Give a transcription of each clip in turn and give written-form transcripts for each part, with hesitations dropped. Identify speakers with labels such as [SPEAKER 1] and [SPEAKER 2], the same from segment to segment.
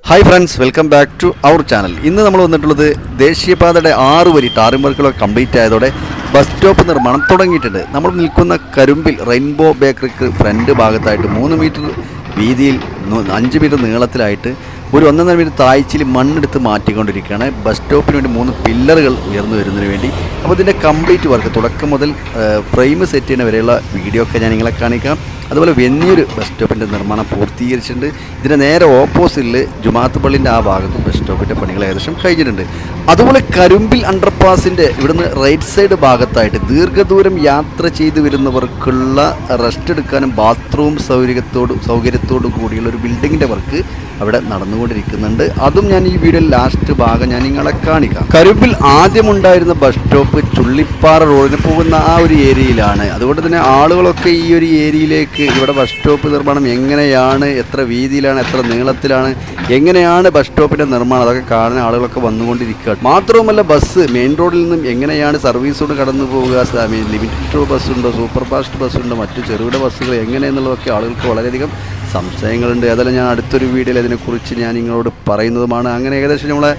[SPEAKER 1] Hi friends, welcome back to our channel. ഇന്ന് നമ്മൾ വന്നിട്ടുള്ളത് ദേശീയപാതയുടെ 6 വരി ടാറിംഗ് വർക്കുകളൊക്കെ കംപ്ലീറ്റ് ആയതോടെ ബസ് സ്റ്റോപ്പ് നിർമ്മാണം തുടങ്ങിയിട്ടുണ്ട്. നമ്മൾ നിൽക്കുന്ന കരുമ്പിൽ റെയിൻബോ ബേക്കറിക്ക് ഫ്രണ്ട് ഭാഗത്തായിട്ട് 3 മീറ്റർ വീതിയിൽ 5 മീറ്റർ നീളത്തിലായിട്ട് ഒരു 1.5 മീറ്റർ താഴ്ചയിൽ മണ്ണെടുത്ത് മാറ്റിക്കൊണ്ടിരിക്കുകയാണ്. ബസ് സ്റ്റോപ്പിന് വേണ്ടി 3 പില്ലറുകൾ ഉയർന്നു വരുന്നതിന് വേണ്ടി. അപ്പോൾ ഇതിൻ്റെ കംപ്ലീറ്റ് വർക്ക് തുടക്കം മുതൽ ഫ്രെയിം സെറ്റ് ചെയ്യുന്ന വരെയുള്ള വീഡിയോ ഒക്കെ ഞാൻ നിങ്ങളെ കാണിക്കാം. അതുപോലെ വെന്നിയൊരു ബസ് സ്റ്റോപ്പിൻ്റെ നിർമ്മാണം പൂർത്തീകരിച്ചിട്ടുണ്ട്. ഇതിൻ്റെ നേരെ ഓപ്പോസിറ്റിൽ ജുമാത്ത് പള്ളിൻ്റെ ആ ഭാഗത്ത് ബസ് സ്റ്റോപ്പിൻ്റെ പണികൾ ഏകദേശം കഴിഞ്ഞിട്ടുണ്ട്. അതുപോലെ കരുമ്പിൽ അണ്ടർപാസിൻ്റെ ഇവിടുന്ന് റൈറ്റ് സൈഡ് ഭാഗത്തായിട്ട് ദീർഘദൂരം യാത്ര ചെയ്ത് വരുന്നവർക്കുള്ള റെസ്റ്റ് എടുക്കാനും ബാത്റൂം സൗകര്യത്തോടു കൂടിയുള്ള ഒരു ബിൽഡിങ്ങിൻ്റെ വർക്ക് അവിടെ നടന്നുകൊണ്ടിരിക്കുന്നുണ്ട്. അതും ഞാൻ ഈ വീഡിയോയിൽ ലാസ്റ്റ് ഭാഗം ഞാൻ നിങ്ങളെ കാണിക്കാം. കരുമ്പിൽ ആദ്യമുണ്ടായിരുന്ന ബസ് സ്റ്റോപ്പ് ചുള്ളിപ്പാറ റോഡിന് പോകുന്ന ആ ഒരു ഏരിയയിലാണ്. അതുകൊണ്ട് തന്നെ ആളുകളൊക്കെ ഈ ഒരു ഏരിയയിലേക്ക് ഇവിടെ ബസ് സ്റ്റോപ്പ് നിർമ്മാണം എങ്ങനെയാണ്, എത്ര വീതിയിലാണ്, എത്ര നീളത്തിലാണ്, എങ്ങനെയാണ് ബസ് സ്റ്റോപ്പിൻ്റെ നിർമ്മാണം, അതൊക്കെ കാണാൻ ആളുകളൊക്കെ വന്നുകൊണ്ടിരിക്കുകയാണ്. മാത്രവുമല്ല, ബസ് മെയിൻ റോഡിൽ നിന്നും എങ്ങനെയാണ് സർവീസ് കൊണ്ട് കടന്നു പോവുക, ലിമിറ്റഡ് ബസ്സുണ്ടോ, സൂപ്പർ ഫാസ്റ്റ് ബസ്സുണ്ടോ, മറ്റു ചെറുകിട ബസ്സുകൾ എങ്ങനെയെന്നുള്ളതൊക്കെ ആളുകൾക്ക് വളരെയധികം സംശയങ്ങളുണ്ട്. അതെല്ലാം ഞാൻ അടുത്തൊരു വീഡിയോയിൽ അതിനെക്കുറിച്ച് ഞാൻ നിങ്ങളോട് പറയുന്നതുമാണ്. അങ്ങനെ ഏകദേശം നമ്മളെ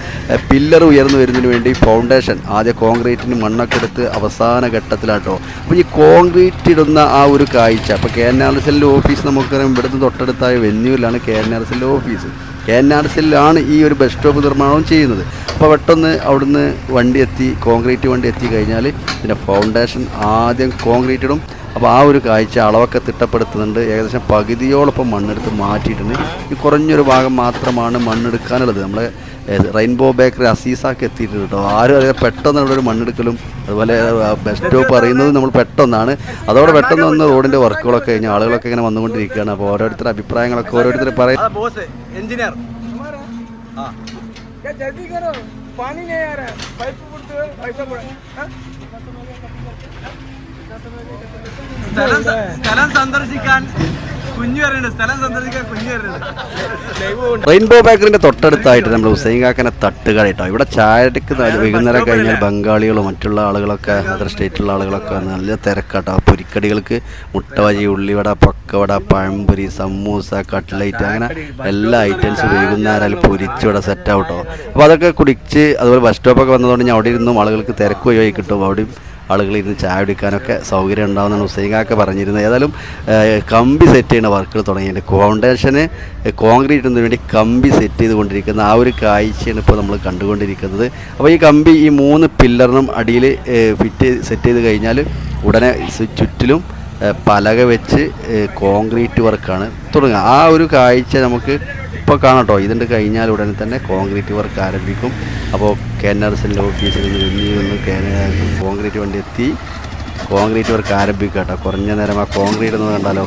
[SPEAKER 1] പില്ലർ ഉയർന്നു വരുന്നതിന് വേണ്ടി ഫൗണ്ടേഷൻ ആദ്യം കോൺക്രീറ്റിന് മണ്ണൊക്കെ എടുത്ത് അവസാന ഘട്ടത്തിലാട്ടോ. അപ്പോൾ ഈ കോൺക്രീറ്റ് ഇടുന്ന ആ ഒരു കാഴ്ച, അപ്പോൾ KNRCL ഓഫീസ് നമുക്കറിയാം, ഇവിടുന്ന് തൊട്ടടുത്തായ വെന്യൂരിലാണ് KNRCL ഓഫീസ്. KNRCL ഈ ഒരു ബസ് സ്റ്റോപ്പ് നിർമ്മാണം ചെയ്യുന്നത്. അപ്പോൾ പെട്ടെന്ന് അവിടുന്ന് വണ്ടി എത്തി, കോൺക്രീറ്റ് വണ്ടി എത്തി കഴിഞ്ഞാൽ പിന്നെ ഫൗണ്ടേഷൻ ആദ്യം കോൺക്രീറ്റ് ഇടും. അപ്പോൾ ആ ഒരു കാഴ്ച അളവൊക്കെ തിട്ടപ്പെടുത്തുന്നുണ്ട്. ഏകദേശം പകുതിയോളൊപ്പം മണ്ണെടുത്ത് മാറ്റിയിട്ടുണ്ട്. ഈ കുറഞ്ഞൊരു ഭാഗം മാത്രമാണ് മണ്ണെടുക്കാനുള്ളത്. നമ്മളെ റെയിൻബോ ബേക്കറി അസീസാക്കി എത്തിയിട്ടുണ്ട് കേട്ടോ. ആരും അറിയാം, പെട്ടെന്ന് ഇവിടെ ഒരു മണ്ണെടുക്കലും അതുപോലെ ബസ് സ്റ്റോപ്പ് അറിയുന്നത് നമ്മൾ പെട്ടെന്നാണ്. അതോടെ പെട്ടെന്ന് വന്ന് റോഡിൻ്റെ വർക്കുകളൊക്കെ കഴിഞ്ഞ് ആളുകളൊക്കെ ഇങ്ങനെ വന്നുകൊണ്ടിരിക്കുകയാണ്. അപ്പോൾ ഓരോരുത്തരുടെ അഭിപ്രായങ്ങളൊക്കെ ഓരോരുത്തർ പറയും.
[SPEAKER 2] സ്ഥലം സന്ദർശിക്കാൻ കുഞ്ഞു വരുന്നുണ്ട്.
[SPEAKER 1] റെയിൻബോ ബേക്കറിൻ്റെ തൊട്ടടുത്തായിട്ട് നമ്മൾ ഹുസൈൻ കാക്കനെ തട്ടുകട കേട്ടോ. ഇവിടെ ചായക്ക് വൈകുന്നേരം കഴിഞ്ഞാൽ ബംഗാളികളും മറ്റുള്ള ആളുകളൊക്കെ അതർ സ്റ്റേറ്റിലുള്ള ആളുകളൊക്കെ നല്ല തിരക്കാട്ടോ. പൊരിക്കടികൾക്ക് മുട്ടവജി, ഉള്ളിവട, പക്കവട, പഴംപൊരി, സമൂസ, കട്ട്ലൈറ്റ്, അങ്ങനെ എല്ലാ ഐറ്റംസും വൈകുന്നേരം പൊരിച്ചിവിടെ സെറ്റ് ആവട്ടോ. അപ്പോൾ അതൊക്കെ കുടിച്ച് അതുപോലെ ബസ് സ്റ്റോപ്പൊക്കെ വന്നതുകൊണ്ട് ഞാൻ അവിടെ ഇരുന്നും ആളുകൾക്ക് തിരക്ക് ഒഴിവായി കിട്ടും. അവിടെയും ആളുകൾ ഇരുന്ന് ചായ കുടിക്കാനൊക്കെ സൗകര്യം ഉണ്ടാകുമെന്നാണ് ഹുസൈൻ പറഞ്ഞിരുന്നത്. ഏതായാലും കമ്പി സെറ്റ് ചെയ്യുന്ന വർക്കുകൾ തുടങ്ങിയിട്ടുണ്ട്. ഫൗണ്ടേഷന് കോൺക്രീറ്റ് ഇടുന്നതിന് വേണ്ടി കമ്പി സെറ്റ് ചെയ്തുകൊണ്ടിരിക്കുന്ന ആ ഒരു കാഴ്ചയാണ് ഇപ്പോൾ നമ്മൾ കണ്ടുകൊണ്ടിരിക്കുന്നത്. അപ്പോൾ ഈ കമ്പി ഈ 3 പില്ലറിനും അടിയിൽ സെറ്റ് ചെയ്ത് കഴിഞ്ഞാൽ ഉടനെ ചുറ്റിലും പലക വെച്ച് കോൺക്രീറ്റ് വർക്കാണ് തുടങ്ങുക. ആ ഒരു കാഴ്ച നമുക്ക് ഇപ്പോൾ കാണാം കേട്ടോ. ഇതിൻ്റെ കഴിഞ്ഞാൽ ഉടനെ തന്നെ കോൺക്രീറ്റ് വർക്ക് ആരംഭിക്കും. അപ്പോൾ KNRCL ഓഫീസിൽ നിന്ന് കോൺക്രീറ്റ് വണ്ടി എത്തി കോൺക്രീറ്റ് വർക്ക് ആരംഭിക്കുക കേട്ടോ. കുറഞ്ഞ നേരം ആ കോൺക്രീറ്റ് ഒന്ന് കണ്ടാലോ.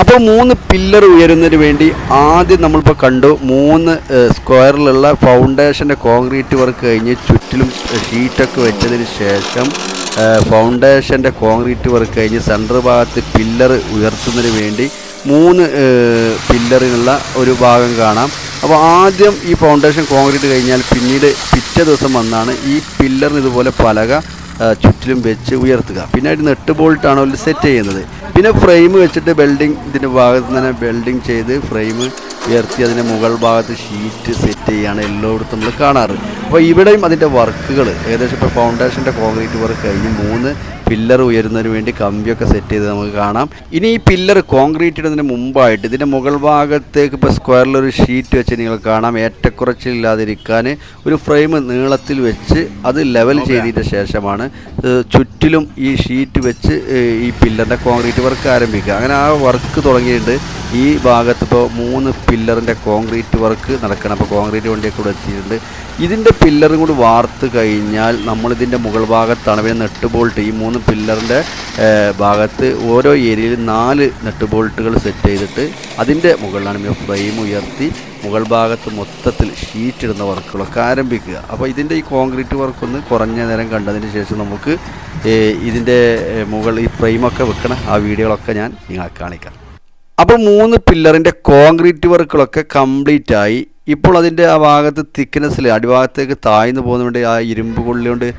[SPEAKER 1] അപ്പോൾ 3 പില്ലർ ഉയരുന്നതിന് വേണ്ടി ആദ്യം നമ്മളിപ്പോൾ കണ്ടു 3 സ്ക്വയറിലുള്ള ഫൗണ്ടേഷൻ്റെ കോൺക്രീറ്റ് വർക്ക് കഴിഞ്ഞ് ചുറ്റിലും ഷീറ്റൊക്കെ വെച്ചതിന് ശേഷം ഫൗണ്ടേഷൻ്റെ കോൺക്രീറ്റ് വർക്ക് കഴിഞ്ഞ് സെൻറ്റർ ഭാഗത്ത് പില്ലർ ഉയർത്തുന്നതിന് വേണ്ടി 3 പില്ലറിനുള്ള ഒരു ഭാഗം കാണാം. അപ്പോൾ ആദ്യം ഈ ഫൗണ്ടേഷൻ കോൺക്രീറ്റ് കഴിഞ്ഞാൽ പിന്നീട് പിറ്റേ ദിവസം വന്നാണ് ഈ പില്ലറിന് ഇതുപോലെ പലക ചുറ്റിലും വെച്ച് ഉയർത്തുക. പിന്നെ അതിന് 8 ബോൾട്ടാണ് അവർ സെറ്റ് ചെയ്യുന്നത്. പിന്നെ ഫ്രെയിം വെച്ചിട്ട് ഇതിൻ്റെ ഭാഗത്ത് തന്നെ വെൽഡിങ് ചെയ്ത് ഫ്രെയിം ഉയർത്തി അതിൻ്റെ മുകൾ ഭാഗത്ത് ഷീറ്റ് സെറ്റ് ചെയ്യുകയാണ് എല്ലായിടത്തും നമ്മൾ കാണാറ്. അപ്പോൾ ഇവിടെയും അതിൻ്റെ വർക്കുകൾ ഏകദേശം ഇപ്പോൾ ഫൗണ്ടേഷൻ്റെ കോൺക്രീറ്റ് വർക്ക് കഴിഞ്ഞ് 3 പില്ലർ ഉയരുന്നതിന് വേണ്ടി കമ്പിയൊക്കെ സെറ്റ് ചെയ്ത് നമുക്ക് കാണാം. ഇനി ഈ പില്ലർ കോൺക്രീറ്റ് ഇടുന്നതിന് മുമ്പായിട്ട് ഇതിൻ്റെ മുകൾ ഭാഗത്തേക്ക് ഇപ്പോൾ സ്ക്വയറിലൊരു ഷീറ്റ് വെച്ച് നിങ്ങൾ കാണാം. ഏറ്റക്കുറച്ചില്ലാതിരിക്കാൻ ഒരു ഫ്രെയിം നീളത്തിൽ വെച്ച് അത് ലെവൽ ചെയ്തതിന് ശേഷമാണ് ചുറ്റിലും ഈ ഷീറ്റ് വെച്ച് ഈ പില്ലറിൻ്റെ കോൺക്രീറ്റ് വർക്ക് ആരംഭിക്കുക. അങ്ങനെ ആ വർക്ക് തുടങ്ങിയിട്ട് ഈ ഭാഗത്ത് ഇപ്പോൾ 3 പില്ലറിൻ്റെ കോൺക്രീറ്റ് വർക്ക് നടക്കണം. അപ്പോൾ കോൺക്രീറ്റ് വണ്ടിയൊക്കെ ഇവിടെ എത്തിയിട്ടുണ്ട്. ഇതിൻ്റെ പില്ലറും കൂടി വാർത്ത് കഴിഞ്ഞാൽ നമ്മളിതിൻ്റെ മുകൾ ഭാഗത്താണ് പിന്നെ നെട്ട് ബോൾട്ട് ഈ 3 പില്ലറിൻ്റെ ഭാഗത്ത് ഓരോ ഏരിയയിൽ 4 നെട്ട് ബോൾട്ടുകൾ സെറ്റ് ചെയ്തിട്ട് അതിൻ്റെ മുകളിലാണ് പിന്നെ ഫ്രെയിം ഉയർത്തി മുകൾ ഭാഗത്ത് മൊത്തത്തിൽ ഷീറ്റ് ഇടുന്ന വർക്കുകളൊക്കെ ആരംഭിക്കുക. അപ്പോൾ ഇതിൻ്റെ ഈ കോൺക്രീറ്റ് വർക്കൊന്ന് കുറഞ്ഞ നേരം കണ്ടതിന് ശേഷം നമുക്ക് ഇതിൻ്റെ ഈ ഫ്രെയിമൊക്കെ വെക്കണം ആ വീഡിയോകളൊക്കെ ഞാൻ നിങ്ങളെ കാണിക്കാം. അപ്പോൾ 3 പില്ലറിൻ്റെ കോൺക്രീറ്റ് വർക്കുകളൊക്കെ കംപ്ലീറ്റ് ആയി. ഇപ്പോൾ അതിൻ്റെ ആ ഭാഗത്ത് തിക്നെസ്സിൽ അടിഭാഗത്തേക്ക് താഴ്ന്നു പോകുന്നതുകൊണ്ട് ആ ഇരുമ്പ് കൊള്ളി കൊണ്ട്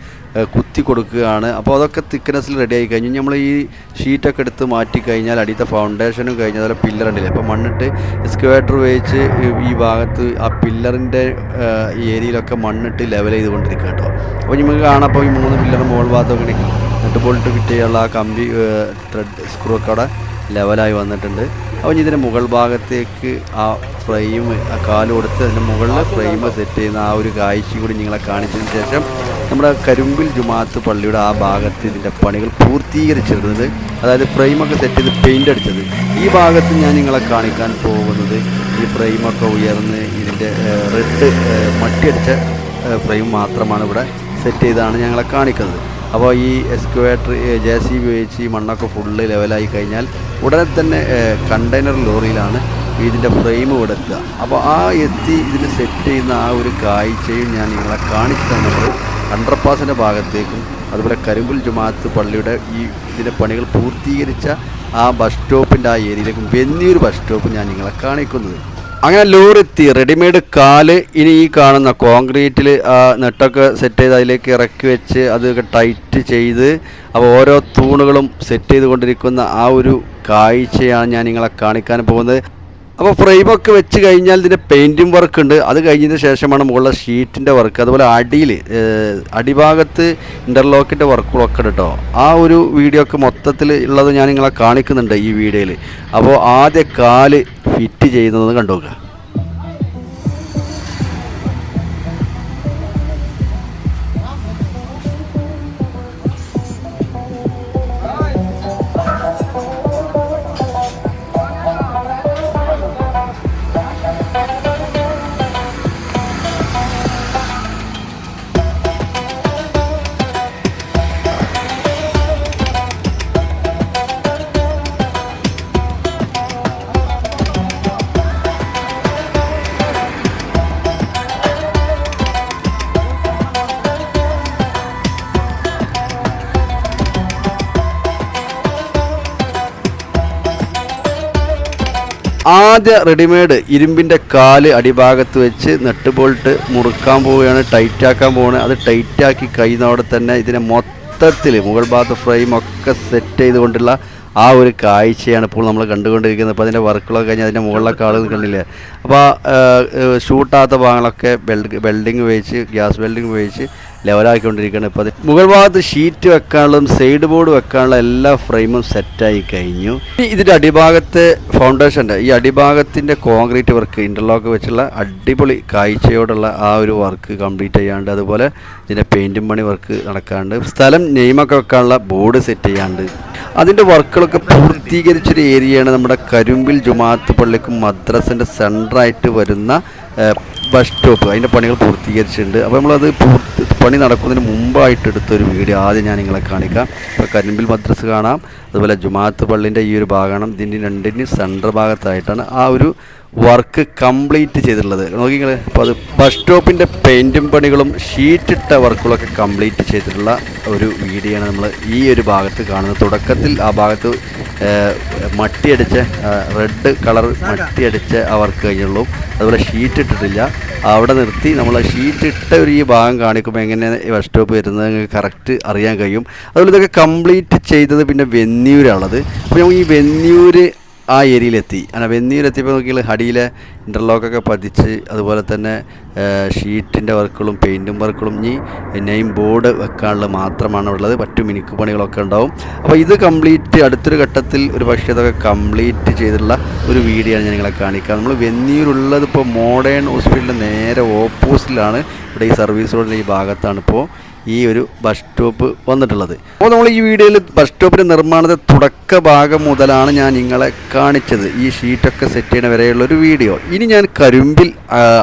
[SPEAKER 1] കുത്തി കൊടുക്കുകയാണ്. അപ്പോൾ അതൊക്കെ തിക്നെസ്സിൽ റെഡി ആയി കഴിഞ്ഞു. നമ്മൾ ഈ ഷീറ്റൊക്കെ എടുത്ത് മാറ്റി കഴിഞ്ഞാൽ അടിയത്തെ ഫൗണ്ടേഷനും കഴിഞ്ഞ അതുപോലെ പില്ലറുണ്ടല്ലേ അപ്പോൾ മണ്ണിട്ട് എക്സ്കവേറ്റർ ഉപയോഗിച്ച് ഈ ഭാഗത്ത് ആ പില്ലറിൻ്റെ ഏരിയയിലൊക്കെ മണ്ണിട്ട് ലെവൽ ചെയ്തുകൊണ്ടിരിക്കുക കേട്ടോ. അപ്പോൾ നമുക്ക് കാണാം. അപ്പോൾ ഈ 3 പില്ലർ മുകൾ ഭാഗത്തൊക്കെ നെട്ട് ബോൾട്ട് ഫിറ്റ് ചെയ്യാനുള്ള ആ കമ്പി ത്രെഡ് സ്ക്രൂ ഒക്കെ അവിടെ ലെവലായി വന്നിട്ടുണ്ട്. അപ്പോൾ ഇതിൻ്റെ മുകൾ ഭാഗത്തേക്ക് ആ ഫ്രെയിം ആ കാല് കൊടുത്ത് അതിൻ്റെ മുകളിൽ ഫ്രെയിം സെറ്റ് ചെയ്യുന്ന ആ ഒരു കാഴ്ചയും കൂടി നിങ്ങളെ കാണിച്ചതിന് ശേഷം നമ്മുടെ കരുമ്പിൽ ജുമാഅത്ത് പള്ളിയുടെ ആ ഭാഗത്ത് ഇതിൻ്റെ പണികൾ പൂർത്തീകരിച്ചിരുന്നത്, അതായത് ഫ്രെയിമൊക്കെ സെറ്റ് ചെയ്ത് പെയിൻ്റ് അടിച്ചത്. ഈ ഭാഗത്ത് ഞാൻ നിങ്ങളെ കാണിക്കാൻ പോകുന്നത് ഈ ഫ്രെയിമൊക്കെ ഉയർന്ന് ഇതിൻ്റെ റെഡ് മട്ടിയടിച്ച ഫ്രെയിം മാത്രമാണ് ഇവിടെ സെറ്റ് ചെയ്താണ് ഞങ്ങളെ കാണിക്കുന്നത്. അപ്പോൾ ഈ എക്സ്കവേറ്റർ JCB ഉപയോഗിച്ച് ഈ മണ്ണൊക്കെ ഫുള്ള് ലെവലായി കഴിഞ്ഞാൽ ഉടനെ തന്നെ കണ്ടെയ്നർ ലോറിയിലാണ് ഇതിൻ്റെ ഫ്രെയിം ഇവിടെ എത്തുക. അപ്പോൾ ആ ഇതിന് സെറ്റ് ചെയ്യുന്ന ആ ഒരു കാഴ്ചയും ഞാൻ നിങ്ങളെ കാണിച്ചു തന്നത് അണ്ടർപാസിൻ്റെ ഭാഗത്തേക്കും അതുപോലെ കരിമ്പുൽ ജുമാഅത്ത് പള്ളിയുടെ ഇതിൻ്റെ പണികൾ പൂർത്തീകരിച്ച ആ ബസ് സ്റ്റോപ്പിൻ്റെ ആ ഏരിയയിലേക്കും വെന്നിയൂർ ബസ് സ്റ്റോപ്പ് ഞാൻ നിങ്ങളെ കാണിക്കുന്നത്. അങ്ങനെ ലോറെത്തി റെഡിമെയ്ഡ് കാല് ഇനി ഈ കാണുന്ന കോൺക്രീറ്റിൽ ആ നെട്ടൊക്കെ സെറ്റ് ചെയ്ത് അതിലേക്ക് ഇറക്കി വെച്ച് അതൊക്കെ ടൈറ്റ് ചെയ്ത് അപ്പോൾ ഓരോ തൂണുകളും സെറ്റ് ചെയ്തുകൊണ്ടിരിക്കുന്ന ആ ഒരു കാഴ്ചയാണ് ഞാൻ നിങ്ങളെ കാണിക്കാൻ പോകുന്നത്. അപ്പോൾ ഫ്രെയിമൊക്കെ വെച്ച് കഴിഞ്ഞാൽ ഇതിൻ്റെ പെയിൻറ്റിങ് വർക്ക് ഉണ്ട്. അത് കഴിഞ്ഞതിന് ശേഷമാണ് മുകളിലെ ഷീറ്റിൻ്റെ വർക്ക്, അതുപോലെ അടിയിൽ അടിഭാഗത്ത് ഇൻ്റർലോക്കിൻ്റെ വർക്കുകളൊക്കെ ഉണ്ട് കേട്ടോ. ആ ഒരു വീഡിയോ ഒക്കെ മൊത്തത്തിൽ ഉള്ളത് ഞാൻ നിങ്ങളെ കാണിക്കുന്നുണ്ട് ഈ വീഡിയോയിൽ. അപ്പോൾ ആദ്യ കാല് ഫിറ്റ് ചെയ്യുന്നത് കണ്ടുനോക്കുക. ആദ്യ റെഡിമെയ്ഡ് ഇരുമ്പിൻ്റെ കാല് അടിഭാഗത്ത് വെച്ച് നെട്ട് ബോൾട്ട് മുറുക്കാൻ പോവുകയാണ്, ടൈറ്റാക്കാൻ പോവുകയാണ്. അത് ടൈറ്റാക്കി കഴിയുന്നതോടെ തന്നെ ഇതിനെ മൊത്തത്തിൽ മുകൾ ഭാഗത്ത് ഫ്രെയിമൊക്കെ സെറ്റ് ചെയ്തുകൊണ്ടുള്ള ആ ഒരു കാഴ്ചയാണ് ഇപ്പോൾ നമ്മൾ കണ്ടുകൊണ്ടിരിക്കുന്നത്. അപ്പോൾ അതിൻ്റെ വർക്കുകളൊക്കെ കഴിഞ്ഞ് അതിൻ്റെ മുകളിലൊക്കെ ആളുകൾ കണ്ടില്ലേ. അപ്പോൾ ഷൂട്ടാത്ത ഭാഗങ്ങളൊക്കെ വെൽഡിങ് ഉപയോഗിച്ച് ഗ്യാസ് വെൽഡിങ് ഉപയോഗിച്ച് ലെവലാക്കിക്കൊണ്ടിരിക്കുകയാണ്. ഇപ്പോൾ അത് മുകൾ ഭാഗത്ത് ഷീറ്റ് വെക്കാനുള്ളതും സൈഡ് ബോർഡ് വെക്കാനുള്ള എല്ലാ ഫ്രെയിമും സെറ്റായി കഴിഞ്ഞു. ഇതിൻ്റെ അടിഭാഗത്തെ ഫൗണ്ടേഷൻ്റെ ഈ അടിഭാഗത്തിൻ്റെ കോൺക്രീറ്റ് വർക്ക് ഇൻ്റർലോക്ക് വെച്ചുള്ള അടിപൊളി കാഴ്ചയോടുള്ള ആ ഒരു വർക്ക് കംപ്ലീറ്റ് ചെയ്യാണ്ട്, അതുപോലെ ഇതിൻ്റെ പെയിൻറ്റും പണി വർക്ക് നടക്കാണ്ട്, സ്ഥലം നെയിമൊക്കെ വെക്കാനുള്ള ബോർഡ് സെറ്റ് ചെയ്യാണ്ട്, അതിൻ്റെ വർക്കുകളൊക്കെ പൂർത്തീകരിച്ചൊരു ഏരിയയാണ് നമ്മുടെ കരിമ്പിൽ ജുമാഅത്ത് പള്ളിക്കും മദ്രസിൻ്റെ സെൻറ്ററായിട്ട് വരുന്ന ബസ് സ്റ്റോപ്പ്. അതിൻ്റെ പണികൾ പൂർത്തീകരിച്ചിട്ടുണ്ട്. അപ്പോൾ നമ്മളത് പണി നടക്കുന്നതിന് മുമ്പായിട്ട് എടുത്തൊരു വീഡിയോ ആദ്യം ഞാൻ നിങ്ങളെ കാണിക്കാം. ഇപ്പോൾ കരിമ്പിൽ മദ്രസ് കാണാം, അതുപോലെ ജുമാഅത്ത് പള്ളിൻ്റെ ഈ ഒരു ഭാഗമാണ്. ഇതിൻ്റെ രണ്ടിൻ്റെയും സെൻറ്റർ ഭാഗത്തായിട്ടാണ് ആ ഒരു വർക്ക് കംപ്ലീറ്റ് ചെയ്തിട്ടുള്ളത്. നോക്കിങ്ങൾ, അപ്പോൾ അത് ബസ് സ്റ്റോപ്പിൻ്റെ പെയിൻറ്റും പണികളും ഷീറ്റിട്ട വർക്കുകളൊക്കെ കംപ്ലീറ്റ് ചെയ്തിട്ടുള്ള ഒരു വീഡിയോ ആണ് നമ്മൾ ഈ ഒരു ഭാഗത്ത് കാണുന്നത്. തുടക്കത്തിൽ ആ ഭാഗത്ത് മട്ടിയടിച്ച റെഡ് കളർ മട്ടിയടിച്ച ആ വർക്ക് കഴിഞ്ഞുള്ളൂ. അതുപോലെ ഷീറ്റ് ഇട്ടിട്ടില്ല. അവിടെ നിർത്തി നമ്മൾ ഷീറ്റ് ഇട്ട ഒരു ഈ ഭാഗം കാണിക്കുമ്പോൾ എങ്ങനെ ബസ് സ്റ്റോപ്പ് വരുന്നത് കറക്റ്റ് അറിയാൻ കഴിയും. അതുപോലെ ഇതൊക്കെ കംപ്ലീറ്റ് ചെയ്തത് പിന്നെ വെന്നിയൂരാണുള്ളത്. അപ്പോൾ ഈ വെന്നിയൂർ ആ ഏരിയയിലെത്തി. അങ്ങനെ വെന്നിയൂരെത്തിയപ്പോൾ നോക്കിയാൽ അടിയിലെ ഇൻ്റർലോക്കൊക്കെ പതിച്ച് അതുപോലെ തന്നെ ഷീറ്റിൻ്റെ വർക്കുകളും പെയിൻറ്റും വർക്കുകളും ഇനി നെയിം ബോർഡ് വെക്കാനുള്ള മാത്രമാണ് ഉള്ളത്. മറ്റു മിനുക്ക് പണികളൊക്കെ ഉണ്ടാവും. അപ്പോൾ ഇത് കംപ്ലീറ്റ് അടുത്തൊരു ഘട്ടത്തിൽ ഒരു പക്ഷേ ഇതൊക്കെ കംപ്ലീറ്റ് ചെയ്തിട്ടുള്ള ഒരു വീഡിയോ ആണ് ഞാൻ നിങ്ങളെ കാണിക്കുക. നമ്മൾ വെന്നിയൂരുള്ളത് ഇപ്പോൾ മോഡേൺ ഹോസ്പിറ്റലിൻ്റെ നേരെ ഓപ്പോസിറ്റിലാണ്. ഇവിടെ ഈ സർവീസ് റോഡിൻ്റെ ഈ ഭാഗത്താണ് ഇപ്പോൾ ഈ ഒരു ബസ് സ്റ്റോപ്പ് വന്നിട്ടുള്ളത്. അപ്പോൾ നമ്മൾ ഈ വീഡിയോയിൽ ബസ് സ്റ്റോപ്പിൻ്റെ നിർമ്മാണത്തെ തുടക്ക ഭാഗം മുതലാണ് ഞാൻ നിങ്ങളെ കാണിച്ചത്. ഈ ഷീറ്റൊക്കെ സെറ്റ് ചെയ്യുന്ന വരെയുള്ളൊരു വീഡിയോ. ഇനി ഞാൻ കരുമ്പിൽ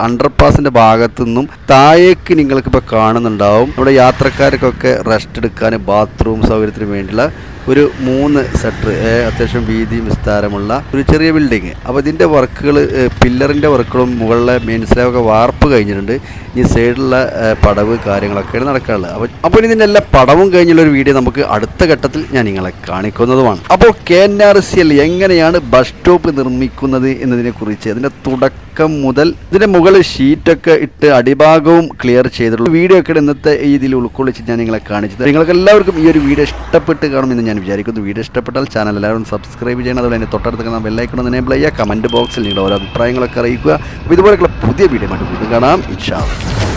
[SPEAKER 1] അണ്ടർപാസിൻ്റെ ഭാഗത്തു നിന്നും താഴേക്ക് നിങ്ങൾക്കിപ്പോൾ കാണുന്നുണ്ടാവും. നമ്മുടെ യാത്രക്കാർക്കൊക്കെ റെസ്റ്റ് എടുക്കാൻ ബാത്റൂം സൗകര്യത്തിന് വേണ്ടിയുള്ള ഒരു 3 സെക്ടർ അത്യാവശ്യം വീതിയും വിസ്താരമുള്ള ഒരു ചെറിയ ബിൽഡിങ്. അപ്പോൾ ഇതിൻ്റെ വർക്കുകൾ പില്ലറിൻ്റെ വർക്കുകളും മുകളിലെ മെയിൻ സ്ലാബൊക്കെ വാർപ്പ് കഴിഞ്ഞിട്ടുണ്ട്. ഈ സൈഡിലുള്ള പടവ് കാര്യങ്ങളൊക്കെയാണ് നടക്കാനുള്ളത്. അപ്പോൾ ഇതിൻ്റെ എല്ലാ പടവും കഴിഞ്ഞുള്ള ഒരു വീഡിയോ നമുക്ക് അടുത്ത ഘട്ടത്തിൽ ഞാൻ നിങ്ങളെ കാണിക്കുന്നതുമാണ്. അപ്പോൾ KNRCL എങ്ങനെയാണ് ബസ് സ്റ്റോപ്പ് നിർമ്മിക്കുന്നത് എന്നതിനെക്കുറിച്ച് അതിൻ്റെ തുടക്കം മുതൽ ഇതിൻ്റെ മുകളിൽ ഷീറ്റൊക്കെ ഇട്ട് അടിഭാഗവും ക്ലിയർ ചെയ്തിട്ടുള്ള വീഡിയോ ഒക്കെ ഇന്നത്തെ ഇതിൽ ഉൾക്കൊള്ളിച്ച് ഞാൻ നിങ്ങളെ കാണിച്ചത്. നിങ്ങൾക്ക് എല്ലാവർക്കും ഈ ഒരു വീഡിയോ ഇഷ്ടപ്പെട്ട് കാണുമെന്ന് ഞാൻ വിചാരിക്കുന്നു. വീഡിയോ ഇഷ്ടപ്പെട്ടാൽ ചാനൽ എല്ലാവരും സബ്സ്ക്രൈബ് ചെയ്യണം. അതുപോലെ തന്നെ തൊട്ടടുത്ത് ബെല്ലൈക്കൺ ഒന്ന് എനേബിൾ ചെയ്യുക. കമൻറ്റ് ബോക്സിൽ നിങ്ങളുടെ ഓരോ അഭിപ്രായങ്ങളൊക്കെ അറിയിക്കുക. അപ്പോൾ ഇതുപോലെയുള്ള പുതിയ വീഡിയോ ആയിട്ട് വീണ്ടും കാണാം. ഇൻഷാ അല്ലാഹ്.